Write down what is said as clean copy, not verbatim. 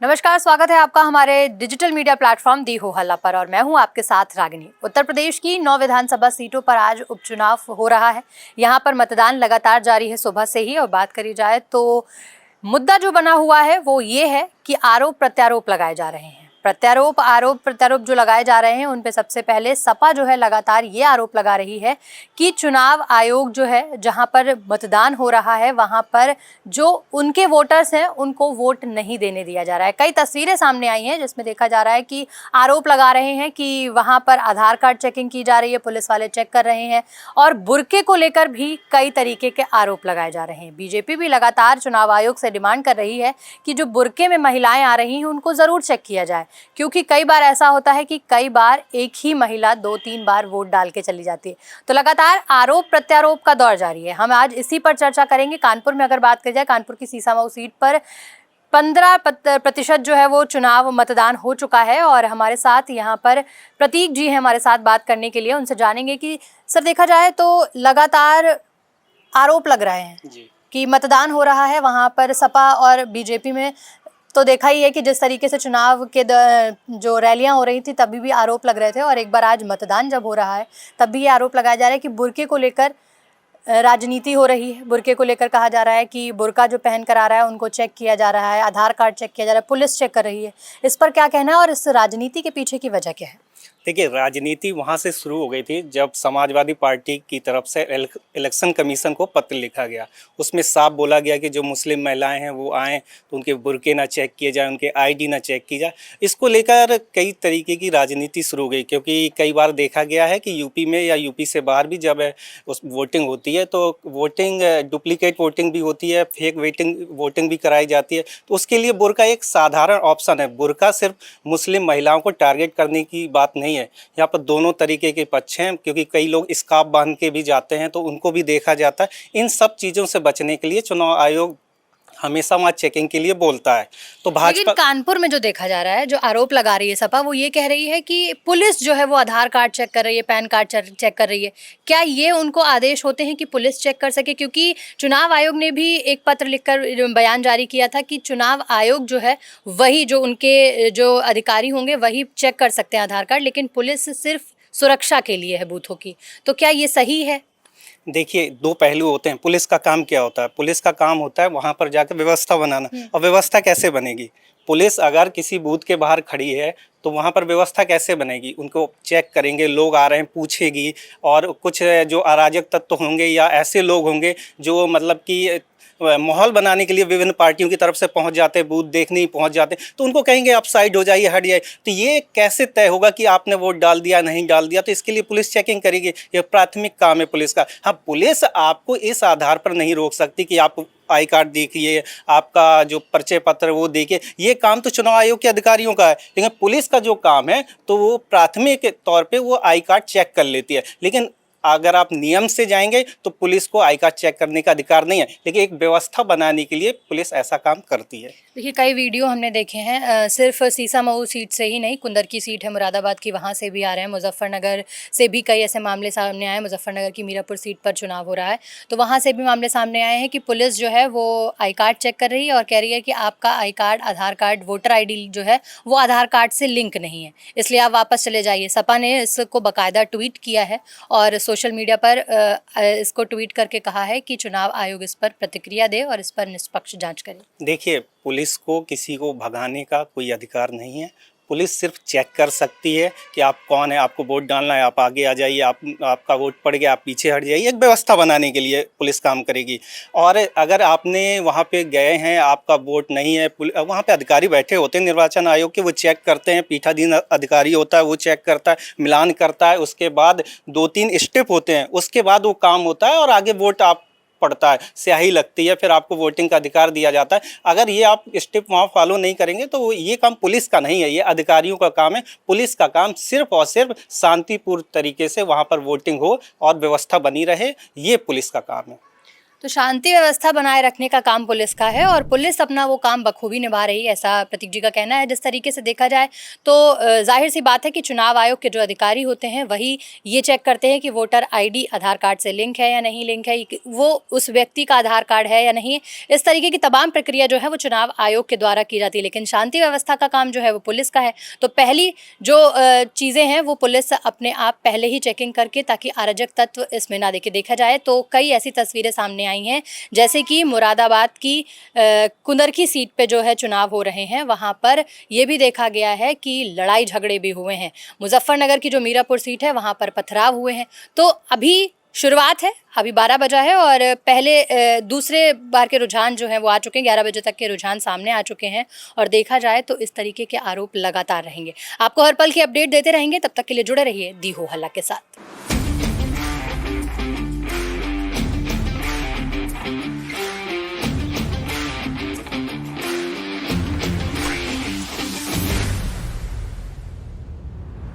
नमस्कार, स्वागत है आपका हमारे डिजिटल मीडिया प्लेटफॉर्म दी हो हल्ला पर और मैं हूं आपके साथ रागिनी। उत्तर प्रदेश की 9 विधानसभा सीटों पर आज उपचुनाव हो रहा है। यहां पर मतदान लगातार जारी है सुबह से ही। और बात करी जाए तो मुद्दा जो बना हुआ है वो ये है कि आरोप प्रत्यारोप लगाए जा रहे हैं। आरोप प्रत्यारोप जो लगाए जा रहे हैं उन पे सबसे पहले सपा जो है लगातार ये आरोप लगा रही है कि चुनाव आयोग जो है जहां पर मतदान हो रहा है वहां पर जो उनके वोटर्स हैं उनको वोट नहीं देने दिया जा रहा है। कई तस्वीरें सामने आई हैं जिसमें देखा जा रहा है कि आरोप लगा रहे हैं कि वहां पर आधार कार्ड चेकिंग की जा रही है, पुलिस वाले चेक कर रहे हैं और बुर्के को लेकर भी कई तरीके के आरोप लगाए जा रहे हैं। बीजेपी भी लगातार चुनाव आयोग से डिमांड कर रही है कि जो बुर्के में महिलाएं आ रही हैं उनको जरूर चेक किया जाए, क्योंकि कई बार ऐसा होता है कि कई बार एक ही महिला 2-3 बार वोट डाल के चली जाती है। तो लगातार आरोप प्रत्यारोप का दौर जारी है। हम आज इसी पर चर्चा करेंगे। कानपुर में अगर बात की जाए, कानपुर की सीसामऊ सीट पर 15% जो है वो चुनाव मतदान हो चुका है और हमारे साथ यहाँ पर प्रतीक जी हैं हमारे साथ बात करने के लिए। उनसे जानेंगे कि सर, देखा जाए तो लगातार आरोप लग रहे हैं जी। कि मतदान हो रहा है वहाँ पर सपा और बीजेपी में। तो देखा ही है कि जिस तरीके से चुनाव के जो रैलियां हो रही थी तभी भी आरोप लग रहे थे और एक बार आज मतदान जब हो रहा है तब भी ये आरोप लगाया जा रहा है कि बुर्के को लेकर राजनीति हो रही है। बुर्के को लेकर कहा जा रहा है कि बुर्का जो पहन कर आ रहा है उनको चेक किया जा रहा है, आधार कार्ड चेक किया जा रहा है, पुलिस चेक कर रही है। इस पर क्या कहना है और इस राजनीति के पीछे की वजह क्या है? देखिए, राजनीति वहाँ से शुरू हो गई थी जब समाजवादी पार्टी की तरफ से इलेक्शन कमीशन को पत्र लिखा गया। उसमें साफ बोला गया कि जो मुस्लिम महिलाएं हैं वो आएँ तो उनके बुर्के ना चेक किए जाए, उनके आईडी ना चेक की जाए। इसको लेकर कई तरीके की राजनीति शुरू हो गई, क्योंकि कई बार देखा गया है कि यूपी में या यूपी से बाहर भी जब उस वोटिंग होती है तो वोटिंग डुप्लीकेट वोटिंग भी होती है, फेक वोटिंग भी कराई जाती है। तो उसके लिए बुर्का एक साधारण ऑप्शन है। बुर्का सिर्फ मुस्लिम महिलाओं को टारगेट करने की बात नहीं है। यहाँ पर दोनों तरीके के पक्ष हैं, क्योंकि कई लोग स्कार्फ बांध के भी जाते हैं तो उनको भी देखा जाता है। इन सब चीज़ों से बचने के लिए चुनाव आयोग हमेशा वहाँ चेकिंग के लिए बोलता है। तो भाजपा, लेकिन कानपुर में जो देखा जा रहा है, जो आरोप लगा रही है सपा, वो ये कह रही है कि पुलिस जो है वो आधार कार्ड चेक कर रही है, पैन कार्ड चेक कर रही है। क्या ये उनको आदेश होते हैं कि पुलिस चेक कर सके? क्योंकि चुनाव आयोग ने भी एक पत्र लिखकर बयान जारी किया था कि चुनाव आयोग जो है वही जो उनके जो अधिकारी होंगे वही चेक कर सकते हैं आधार कार्ड, लेकिन पुलिस सिर्फ सुरक्षा के लिए है बूथों की। तो क्या ये सही है? देखिए, दो पहलू होते हैं। पुलिस का काम क्या होता है? पुलिस का काम होता है वहाँ पर जाकर व्यवस्था बनाना। और व्यवस्था कैसे बनेगी? पुलिस अगर किसी बूथ के बाहर खड़ी है तो वहाँ पर व्यवस्था कैसे बनेगी? उनको चेक करेंगे, लोग आ रहे हैं पूछेगी, और कुछ जो अराजक तत्व होंगे या ऐसे लोग होंगे जो मतलब कि माहौल बनाने के लिए विभिन्न पार्टियों की तरफ से पहुंच जाते हैं, बूथ देखने ही पहुंच जाते हैं, तो उनको कहेंगे आप साइड हो जाइए, हट जाइए। तो ये कैसे तय होगा कि आपने वोट डाल दिया नहीं डाल दिया? तो इसके लिए पुलिस चेकिंग करेगी। ये प्राथमिक काम है पुलिस का। हाँ, पुलिस आपको इस आधार पर नहीं रोक सकती कि आप आई कार्ड देखिए, आपका जो परिचय पत्र वो देखिए। ये काम तो चुनाव आयोग के अधिकारियों का है, लेकिन पुलिस का जो काम है तो वो प्राथमिक तौर पे वो आई कार्ड चेक कर लेती है। लेकिन अगर आप नियम से जाएंगे तो पुलिस को आई कार्ड चेक करने का अधिकार नहीं है, लेकिन एक व्यवस्था बनाने के लिए पुलिस ऐसा काम करती है। देखिए, कई वीडियो हमने देखे हैं, सिर्फ सीसामऊ सीट से ही नहीं, कुंदर की सीट है मुरादाबाद की, वहाँ से भी आ रहे हैं। मुजफ्फरनगर से भी कई ऐसे मामले सामने आए। मुजफ्फरनगर की मीरापुर सीट पर चुनाव हो रहा है तो वहाँ से भी मामले सामने आए हैं कि पुलिस जो है वो आई कार्ड चेक कर रही है और कह रही है कि आपका I card, Aadhaar card, voter ID जो है वो आधार कार्ड से लिंक नहीं है, इसलिए आप वापस चले जाइए। सपा ने इसको बाकायदा ट्वीट किया है और सोशल मीडिया पर इसको ट्वीट करके कहा है कि चुनाव आयोग इस पर प्रतिक्रिया दे और इस पर निष्पक्ष जांच करे। देखिए, पुलिस को किसी को भगाने का कोई अधिकार नहीं है। पुलिस सिर्फ चेक कर सकती है कि आप कौन है, आपको वोट डालना है, आप आगे आ जाइए, आपका वोट पड़ गया, आप पीछे हट जाइए। एक व्यवस्था बनाने के लिए पुलिस काम करेगी। और अगर आपने वहाँ पे गए हैं, आपका वोट नहीं है, वहाँ पे अधिकारी बैठे होते हैं निर्वाचन आयोग के, वो चेक करते हैं। पीठाधीन अधिकारी होता है, वो चेक करता है, मिलान करता है। उसके बाद 2-3 स्टेप होते हैं, उसके बाद वो काम होता है और आगे वोट आप पड़ता है, स्याही लगती है, फिर आपको वोटिंग का अधिकार दिया जाता है। अगर ये आप स्टेप वहाँ फॉलो नहीं करेंगे तो ये काम पुलिस का नहीं है, ये अधिकारियों का काम है। पुलिस का काम सिर्फ और सिर्फ शांतिपूर्ण तरीके से वहाँ पर वोटिंग हो और व्यवस्था बनी रहे, ये पुलिस का काम है। तो शांति व्यवस्था बनाए रखने का काम पुलिस का है और पुलिस अपना वो काम बखूबी निभा रही है, ऐसा प्रतीक जी का कहना है। जिस तरीके से देखा जाए तो जाहिर सी बात है कि चुनाव आयोग के जो अधिकारी होते हैं वही ये चेक करते हैं कि वोटर आईडी आधार कार्ड से लिंक है या नहीं लिंक है, वो उस व्यक्ति का आधार कार्ड है या नहीं। इस तरीके की तमाम प्रक्रिया जो है वो चुनाव आयोग के द्वारा की जाती है, लेकिन शांति व्यवस्था का काम जो है वो पुलिस का है। तो पहली जो चीज़ें हैं वो पुलिस अपने आप पहले ही चेकिंग करके, ताकि अराजक तत्व इसमें ना देखा जाए। तो कई ऐसी तस्वीरें सामने आई हैं, जैसे कि मुरादाबाद की कुंदरखी सीट पे जो है चुनाव हो रहे हैं, वहां पर ये भी देखा गया है कि लड़ाई झगड़े भी हुए हैं। मुजफ्फरनगर की जो मीरापुर सीट है वहां पर पथराव हुए हैं। तो अभी शुरुआत है, अभी 12 बजा है और पहले दूसरे बार के रुझान जो हैं वो आ चुके हैं, 11 बजे तक के रुझान सामने आ चुके हैं और देखा जाए तो इस तरीके के आरोप लगातार रहेंगे। आपको हर पल की अपडेट देते रहेंगे, तब तक के लिए जुड़े रहिए दी हो हल्ला के साथ।